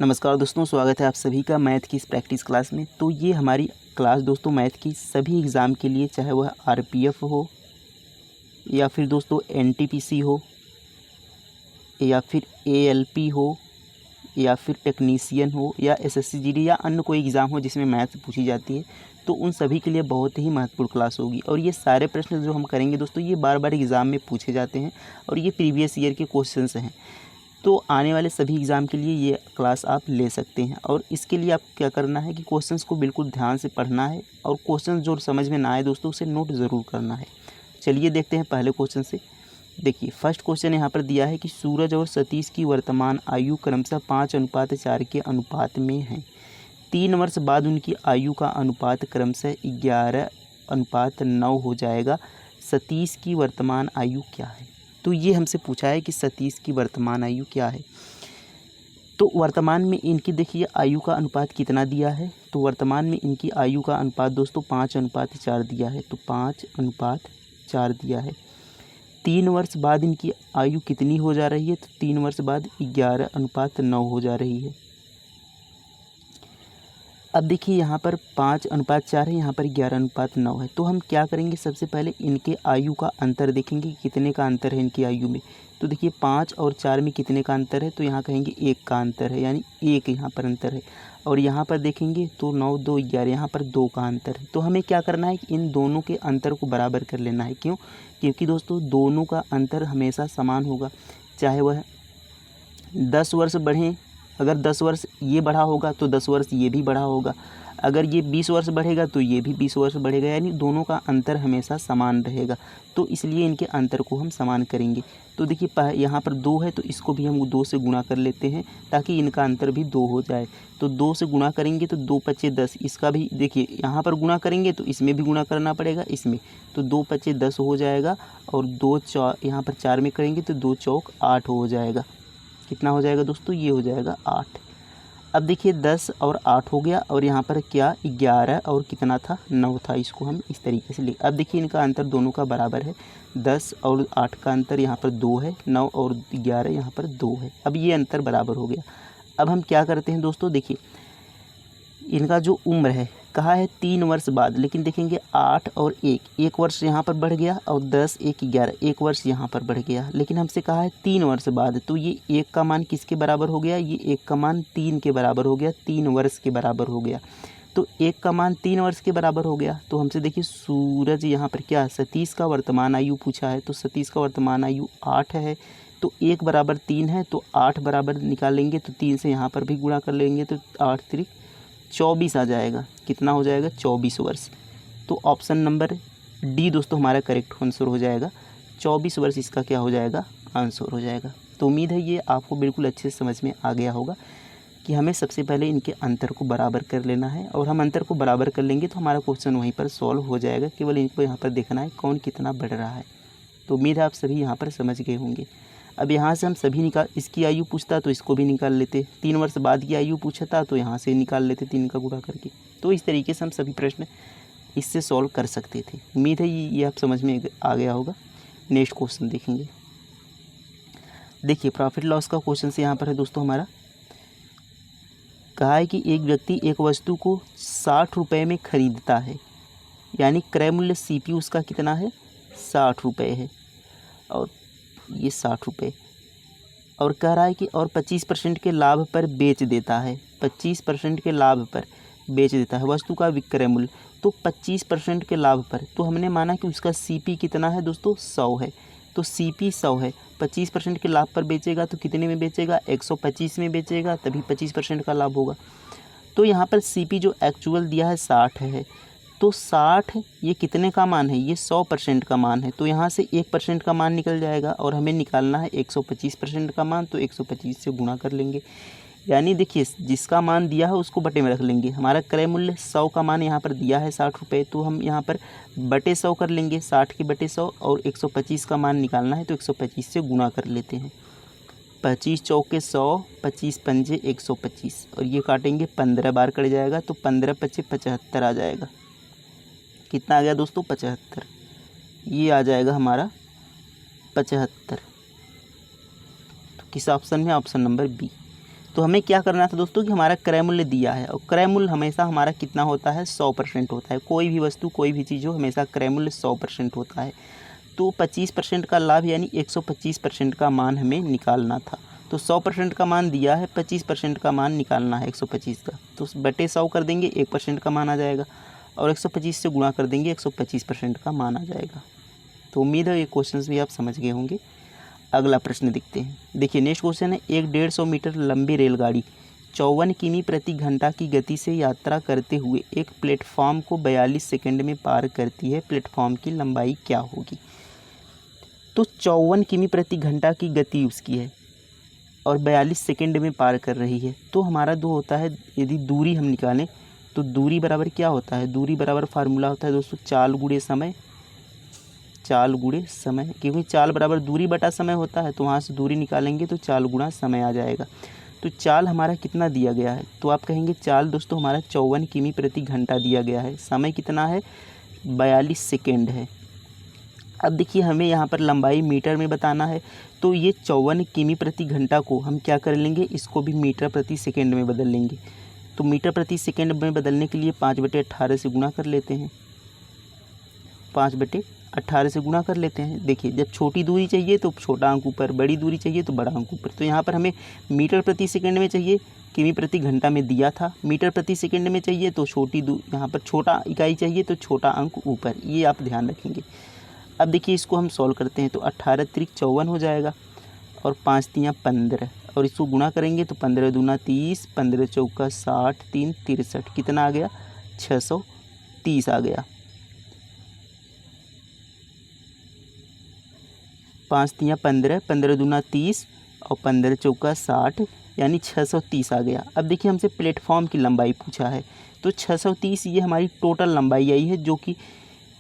नमस्कार दोस्तों, स्वागत है आप सभी का मैथ की इस प्रैक्टिस क्लास में। तो ये हमारी क्लास दोस्तों मैथ की सभी एग्ज़ाम के लिए, चाहे वह आरपीएफ हो या फिर दोस्तों एनटीपीसी हो या फिर एएलपी हो या फिर टेक्नीशियन हो या एसएससी जीडी या अन्य कोई एग्ज़ाम हो जिसमें मैथ पूछी जाती है, तो उन सभी के लिए बहुत ही महत्वपूर्ण क्लास होगी। और ये सारे प्रश्न जो हम करेंगे दोस्तों, ये बार बार एग्ज़ाम में पूछे जाते हैं और ये प्रीवियस ईयर के क्वेश्चंस हैं। तो आने वाले सभी एग्ज़ाम के लिए ये क्लास आप ले सकते हैं। और इसके लिए आप क्या करना है कि क्वेश्चंस को बिल्कुल ध्यान से पढ़ना है और क्वेश्चन जो समझ में ना आए दोस्तों उसे नोट ज़रूर करना है। चलिए देखते हैं पहले क्वेश्चन से। देखिए फर्स्ट क्वेश्चन यहाँ पर दिया है कि सूरज और सतीश की वर्तमान आयु क्रमशः 5:4 के अनुपात में है। 3 वर्ष बाद उनकी आयु का अनुपात क्रमशः 11:9 हो जाएगा। सतीश की वर्तमान आयु क्या है? तो ये हमसे पूछा है कि सतीश की वर्तमान आयु क्या है। तो वर्तमान में इनकी देखिए आयु का अनुपात कितना दिया है। तो वर्तमान में इनकी आयु का अनुपात दोस्तों 5:4 दिया है। तो 5:4 दिया है। 3 वर्ष बाद इनकी आयु कितनी हो जा रही है? तो 3 वर्ष बाद 11:9 हो जा रही है। अब देखिए यहाँ पर 5:4 है, यहाँ पर 11:9 है। तो हम क्या करेंगे, सबसे पहले इनके आयु का अंतर देखेंगे, कितने का अंतर है इनकी आयु में। तो देखिए 5 और 4 में कितने का अंतर है? तो यहाँ कहेंगे 1 का अंतर है, यानी 1 यहाँ पर अंतर है। और यहाँ पर देखेंगे तो 9, 2, 11, यहाँ पर 2 का अंतर है। तो हमें क्या करना है कि इन दोनों के अंतर को बराबर कर लेना है। क्यों? क्योंकि दोस्तों दोनों का अंतर हमेशा समान होगा, चाहे वह 10 वर्ष बढ़ें। अगर 10 वर्ष ये बढ़ा होगा तो 10 वर्ष ये भी बढ़ा होगा। अगर ये 20 वर्ष बढ़ेगा तो ये भी 20 वर्ष बढ़ेगा, यानी दोनों का अंतर हमेशा समान रहेगा। तो इसलिए इनके अंतर को हम समान करेंगे। तो देखिए यहाँ पर 2 है, तो इसको भी हम 2 से गुणा कर लेते हैं ताकि इनका अंतर भी 2 हो जाए। तो 2 से गुणा करेंगे तो 2 पचे 10, इसका भी देखिए यहाँ पर गुणा करेंगे तो इसमें भी गुणा करना पड़ेगा इसमें। तो 2 पचे 10 हो जाएगा और 2 यहाँ पर 4 में करेंगे तो 2 चौक 8 हो जाएगा। कितना हो जाएगा दोस्तों? ये हो जाएगा 8। अब देखिए 10 और 8 हो गया और यहाँ पर क्या 11 और कितना था 9 था। इसको हम इस तरीके से लिख, अब देखिए इनका अंतर दोनों का बराबर है। 10 और 8 का अंतर यहाँ पर 2 है, 9 और 11 यहाँ पर 2 है। अब ये अंतर बराबर हो गया। अब हम क्या करते हैं दोस्तों, देखिए इनका जो उम्र है कहा है 3 वर्ष बाद, लेकिन देखेंगे 8 और 1 वर्ष यहाँ पर बढ़ गया और 10, 1, 11, 1 वर्ष यहाँ पर बढ़ गया। लेकिन हमसे कहा है 3 वर्ष बाद, तो ये 1 का मान किसके बराबर हो गया? ये 1 का मान 3 के बराबर हो गया, 3 वर्ष के बराबर हो गया। तो 1 का मान 3 वर्ष के बराबर हो गया। तो हमसे देखिए सूरज यहाँ पर क्या, सतीश का वर्तमान आयु पूछा है। तो सतीश का वर्तमान आयु 8 है। तो 1 बराबर 3 है, तो 8 बराबर निकालेंगे तो 3 से यहाँ पर भी गुणा कर लेंगे तो 8 3 24 आ जाएगा। कितना हो जाएगा? 24 वर्ष। तो ऑप्शन नंबर डी दोस्तों हमारा करेक्ट आंसर हो जाएगा। 24 वर्ष इसका क्या हो जाएगा? आंसर हो जाएगा। तो उम्मीद है ये आपको बिल्कुल अच्छे से समझ में आ गया होगा कि हमें सबसे पहले इनके अंतर को बराबर कर लेना है और हम अंतर को बराबर कर लेंगे तो हमारा क्वेश्चन वहीं पर सॉल्व हो जाएगा। केवल इनको यहाँ पर देखना है कौन कितना बढ़ रहा है। तो उम्मीद है आप सभी यहाँ पर समझ गए होंगे। अब यहाँ से हम सभी इसकी आयु पूछता तो इसको भी निकाल लेते, 3 वर्ष बाद की आयु पूछता तो यहाँ से निकाल लेते 3 का गुणा करके। तो इस तरीके से हम सभी प्रश्न इससे सॉल्व कर सकते थे। उम्मीद है ये आप समझ में आ गया होगा। नेक्स्ट क्वेश्चन देखेंगे। देखिए प्रॉफिट लॉस का क्वेश्चन से यहाँ पर है दोस्तों हमारा। कहा है कि एक व्यक्ति एक वस्तु को 60 रुपये में खरीदता है, यानी क्रय मूल्य CP उसका कितना है? 60 रुपये है और ये 60 रुपये, और कह रहा है कि और 25% के लाभ पर बेच देता है। 25% के लाभ पर बेच देता है वस्तु का विक्रय मूल्य। तो 25% के लाभ पर, तो हमने माना कि उसका CP कितना है दोस्तों? 100 है। तो CP 100 है, 25% के लाभ पर बेचेगा तो कितने में बेचेगा? 125 में बेचेगा, तभी 25% का लाभ होगा। तो यहाँ पर CP जो एक्चुअल दिया है 60 है। तो 60 ये कितने का मान है? ये 100% का मान है। तो यहाँ से 1% का मान निकल जाएगा और हमें निकालना है 125% का मान। तो 125 से गुणा कर लेंगे, यानी देखिए जिसका मान दिया है उसको बटे में रख लेंगे। हमारा क्रय मूल्य 100 का मान यहाँ पर दिया है 60 रुपये, तो हम यहाँ पर बटे 100 कर लेंगे, 60 के बटे 100, और 125 का मान निकालना है तो 125 से गुणा कर लेते हैं। 25 चौके 100, 25 पंजे 125, और ये काटेंगे 15 बार कट जाएगा तो 15 पचे 75 आ जाएगा। कितना आ गया दोस्तों? 75। ये आ जाएगा हमारा 75। तो किस ऑप्शन में? Option number B. तो हमें क्या करना था दोस्तों कि हमारा क्रय मूल्य दिया है और क्रय मूल्य हमेशा हमारा कितना होता है 100% होता है। कोई भी वस्तु कोई भी चीज़ हो हमेशा क्रय मूल्य 100% होता है। तो 25% का लाभ यानी 125% का मान हमें निकालना था। तो 100% का मान दिया है, 25% का मान निकालना है 125 का। तो बटे 100 कर देंगे 1% का मान आ जाएगा और 125 से गुणा कर देंगे 125% का मान आ जाएगा। तो उम्मीद है ये क्वेश्चंस भी आप समझ गए होंगे। अगला प्रश्न देखते हैं। देखिए नेक्स्ट क्वेश्चन है, एक 150 मीटर लंबी रेलगाड़ी 54 किमी प्रति घंटा की गति से यात्रा करते हुए एक प्लेटफॉर्म को 42 सेकंड में पार करती है। प्लेटफॉर्म की लंबाई क्या होगी? तो 54 किमी प्रति घंटा की गति उसकी है और 42 सेकंड में पार कर रही है। तो हमारा जो होता है, यदि दूरी हम निकालें तो दूरी बराबर क्या होता है? दूरी बराबर फार्मूला होता है दोस्तों चाल गुणे समय, चाल गुणे समय, क्योंकि चाल बराबर दूरी बटा समय होता है। तो वहाँ से दूरी निकालेंगे तो चाल गुणा समय आ जाएगा। तो चाल हमारा कितना दिया गया है? तो आप कहेंगे चाल दोस्तों हमारा 54 किमी प्रति घंटा दिया गया है। समय कितना है? 42 सेकेंड है। अब देखिए हमें यहाँ पर लंबाई मीटर में बताना है। तो ये 54 किमी प्रति घंटा को हम क्या कर लेंगे, इसको भी मीटर प्रति सेकेंड में बदल लेंगे। तो मीटर प्रति सेकेंड में बदलने के लिए 5/18 से गुणा कर लेते हैं, 5/18 से गुणा कर लेते हैं। देखिए जब छोटी दूरी चाहिए तो छोटा अंक ऊपर, बड़ी दूरी चाहिए तो बड़ा अंक ऊपर। तो यहाँ पर हमें मीटर प्रति सेकंड में चाहिए, किमी प्रति घंटा में दिया था। मीटर प्रति सेकंड में चाहिए तो यहाँ पर छोटा इकाई चाहिए तो छोटा अंक ऊपर, ये आप ध्यान रखेंगे। अब देखिए इसको हम सॉल्व करते हैं तो 18 × 54 हो जाएगा और 5 × 3 = 15 और इसको गुणा करेंगे तो 15 दूना 30, 15 चौका 60, 3 63, कितना आ गया? 630 आ गया। 5 × 3 = 15, 15 दूना 30 और 15 चौका 60 यानी 630 आ गया। अब देखिए हमसे प्लेटफॉर्म की लंबाई पूछा है तो 630 ये हमारी टोटल लंबाई आई है जो कि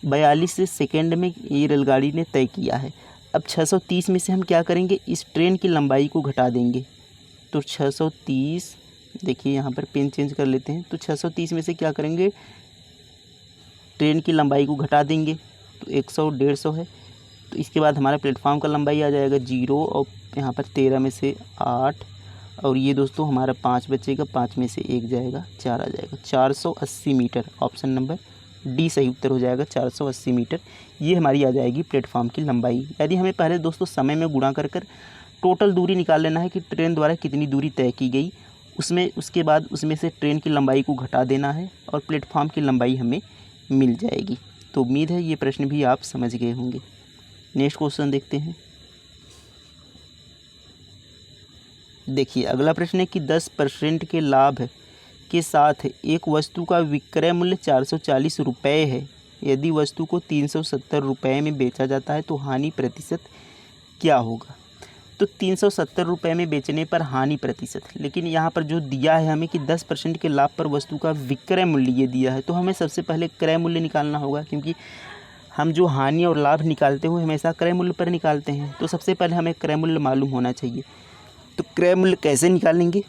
42 सेकेंड में ये रेलगाड़ी ने तय किया है। अब 630 में से हम क्या करेंगे, इस ट्रेन की लंबाई को घटा देंगे। तो 630, देखिए यहाँ पर पेन चेंज कर लेते हैं। तो 630 में से क्या करेंगे, ट्रेन की लंबाई को घटा देंगे तो 100 150 है। तो इसके बाद हमारा प्लेटफॉर्म का लंबाई आ जाएगा 0 और यहाँ पर 13 में से 8 और ये दोस्तों हमारा 5 बचेगा, 5 में से 1 जाएगा, 4 आ जाएगा। 480 मीटर, ऑप्शन नंबर डी सही उत्तर हो जाएगा। 480 मीटर ये हमारी आ जाएगी प्लेटफॉर्म की लंबाई। यदि हमें पहले दोस्तों समय में गुणा कर टोटल दूरी निकाल लेना है कि ट्रेन द्वारा कितनी दूरी तय की गई, उसके बाद उसमें से ट्रेन की लंबाई को घटा देना है और प्लेटफॉर्म की लंबाई हमें मिल जाएगी। तो उम्मीद है ये प्रश्न भी आप समझ गए होंगे। नेक्स्ट क्वेश्चन देखते हैं। देखिए अगला प्रश्न है कि 10% के लाभ के साथ एक वस्तु का विक्रय मूल्य 440 रुपये है। यदि वस्तु को 370 रुपये में बेचा जाता है तो हानि प्रतिशत क्या होगा? तो 370 रुपये में बेचने पर हानि प्रतिशत, लेकिन यहाँ पर जो दिया है हमें कि 10% के लाभ पर वस्तु का विक्रय मूल्य ये दिया है। तो हमें सबसे पहले क्रय मूल्य निकालना होगा, क्योंकि हम जो हानि और लाभ निकालते हुए हमेशा क्रय मूल्य पर निकालते हैं। तो सबसे पहले हमें क्रय मूल्य मालूम होना चाहिए। तो क्रय मूल्य कैसे निकालेंगे,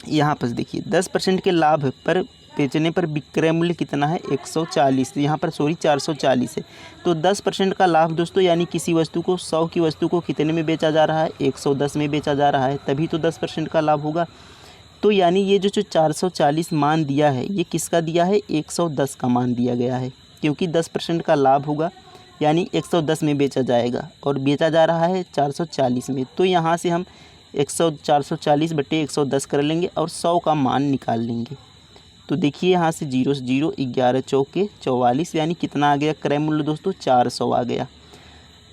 यहाँ पर देखिए 10% के लाभ पर बेचने पर विक्रय मूल्य कितना है 140, यहाँ पर 440 है। तो 10% का लाभ दोस्तों यानी किसी वस्तु को 100 की वस्तु को कितने में बेचा जा रहा है, 110 में बेचा जा रहा है, तभी तो 10% का लाभ होगा। तो यानी ये जो 440 मान दिया है ये किसका दिया है, 110 का मान दिया गया है, क्योंकि 10% का लाभ होगा यानी 110 में बेचा जाएगा और बेचा जा रहा है 440 में। तो यहाँ से हम 440 बटे 110 कर लेंगे और 100 का मान निकाल लेंगे। तो देखिए यहाँ से 0 से 0, 11 चौके 44 यानी कितना आ गया क्रय मूल्य दोस्तों, 400 आ गया।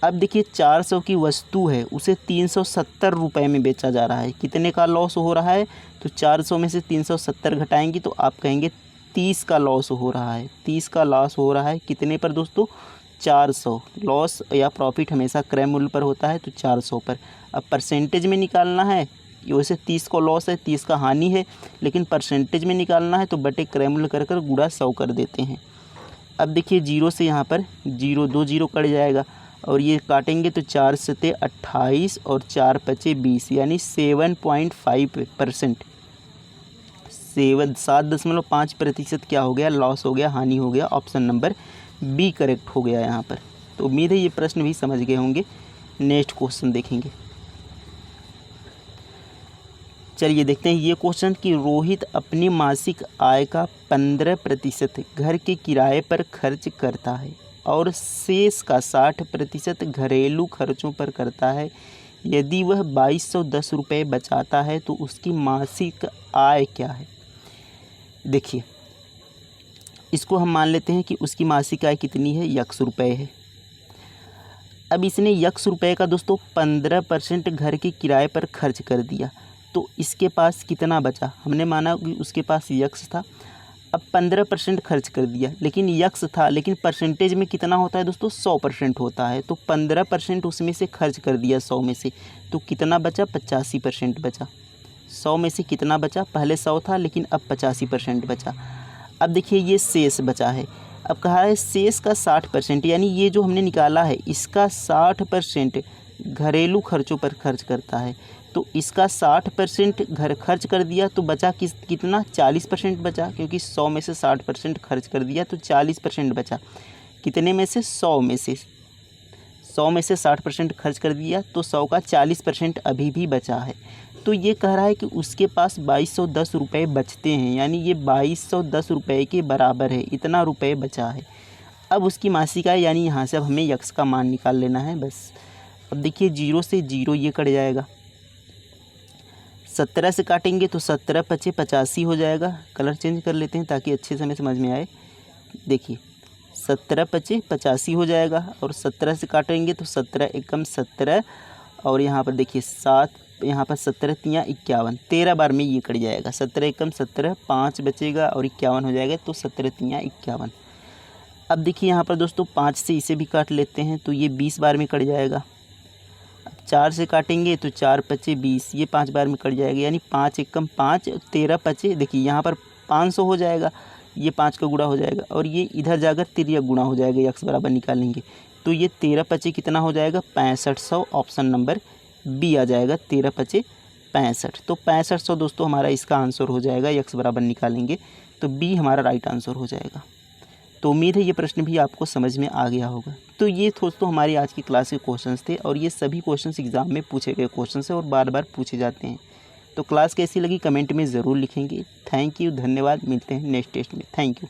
अब देखिए 400 की वस्तु है उसे 370 रुपये में बेचा जा रहा है, कितने का लॉस हो रहा है? तो 400 में से 370 घटाएंगे तो आप कहेंगे 30 का लॉस हो रहा है। 30 का लॉस हो रहा है कितने पर दोस्तों, 400। लॉस या प्रॉफिट हमेशा क्रय मूल्य पर होता है तो 400 पर। अब परसेंटेज में निकालना है, वैसे 30 को लॉस है, 30 का हानि है, लेकिन परसेंटेज में निकालना है तो बटे क्रय मूल्य कर गुणा 100 कर देते हैं। अब देखिए 0 से यहाँ पर 0 2 0 कट जाएगा और ये काटेंगे तो 4 सते 28 और 4 पचे 20 यानी 7.5%, 7.5% क्या हो गया, लॉस हो गया, हानि हो गया। ऑप्शन नंबर बी करेक्ट हो गया यहाँ पर। तो उम्मीद है ये प्रश्न भी समझ गए होंगे। नेक्स्ट क्वेश्चन देखेंगे। चलिए देखते हैं ये क्वेश्चन कि रोहित अपनी मासिक आय का 15% घर के किराए पर खर्च करता है और शेष का 60% घरेलू खर्चों पर करता है। यदि वह 2210 रुपये बचाता है तो उसकी मासिक आय क्या है। देखिए इसको हम मान लेते हैं कि उसकी मासिक आय कितनी है, x रुपये है। अब इसने x रुपये का दोस्तों 15% घर के किराए पर खर्च कर दिया, तो इसके पास कितना बचा। हमने माना कि उसके पास x था, अब 15% खर्च कर दिया, लेकिन x था, लेकिन परसेंटेज में कितना होता है दोस्तों, 100% होता है। तो 15% उसमें से खर्च कर दिया 100 में से, तो कितना बचा, 85% बचा। 100 में से कितना बचा, पहले 100 था लेकिन अब 85% बचा। अब देखिए ये शेष बचा है। अब कहा है शेष का 60%, यानी ये जो हमने निकाला है इसका 60% घरेलू खर्चों पर खर्च करता है। तो इसका 60% घर खर्च कर दिया तो बचा कितना, 40% बचा, क्योंकि 100 में से 60% खर्च कर दिया तो 40% बचा। कितने में से, 100 में से। 100 में से 60% खर्च कर दिया तो 100 का 40% अभी भी बचा है। तो ये कह रहा है कि उसके पास 2210 रुपये बचते हैं, यानी ये 2210 रुपये के बराबर है, इतना रुपये बचा है। अब उसकी मासिक आय, यानी यहाँ से अब हमें यक्स का मान निकाल लेना है बस। अब देखिए 0 से 0 ये कट जाएगा, 17 से काटेंगे तो 17 पचे 85 हो जाएगा। कलर चेंज कर लेते हैं ताकि अच्छे से हमें समझ में आए। देखिए 17 पचे 85 हो जाएगा, और 17 से काटेंगे तो 17 एकम 17, और यहाँ पर देखिए 7, यहाँ पर 17 तियाँ 51, 13 बार में ये कट जाएगा। 17 एकम 17, 5 बचेगा और 51 हो जाएगा, तो 17 तियाँ 51। अब देखिए यहाँ पर दोस्तों 5 से इसे भी काट लेते हैं तो ये 20 बार में कट जाएगा। अब 4 से काटेंगे तो 4 पचे 20, ये 5 बार में कट जाएगा, यानी 5 एकम 5, 13 पचे, देखिए यहाँ पर 500 हो जाएगा, ये 5 का गुणा हो जाएगा, और ये इधर जाकर तिर्यक गुणा हो जाएगा, x बराबर निकालेंगे तो ये 13 पचे कितना हो जाएगा, 6500। ऑप्शन नंबर बी आ जाएगा, 13 पचे 65। तो 6500 दोस्तों हमारा इसका आंसर हो जाएगा, x बराबर निकालेंगे तो बी हमारा राइट आंसर हो जाएगा। तो उम्मीद है ये प्रश्न भी आपको समझ में आ गया होगा। तो ये दोस्तों हमारी आज की क्लास के क्वेश्चंस थे, और ये सभी क्वेश्चंस एग्जाम में पूछे गए क्वेश्चंस हैं और बार बार पूछे जाते हैं। तो क्लास कैसी लगी कमेंट में ज़रूर लिखेंगे। थैंक यू, धन्यवाद, मिलते हैं नेक्स्ट टेस्ट में। Thank you.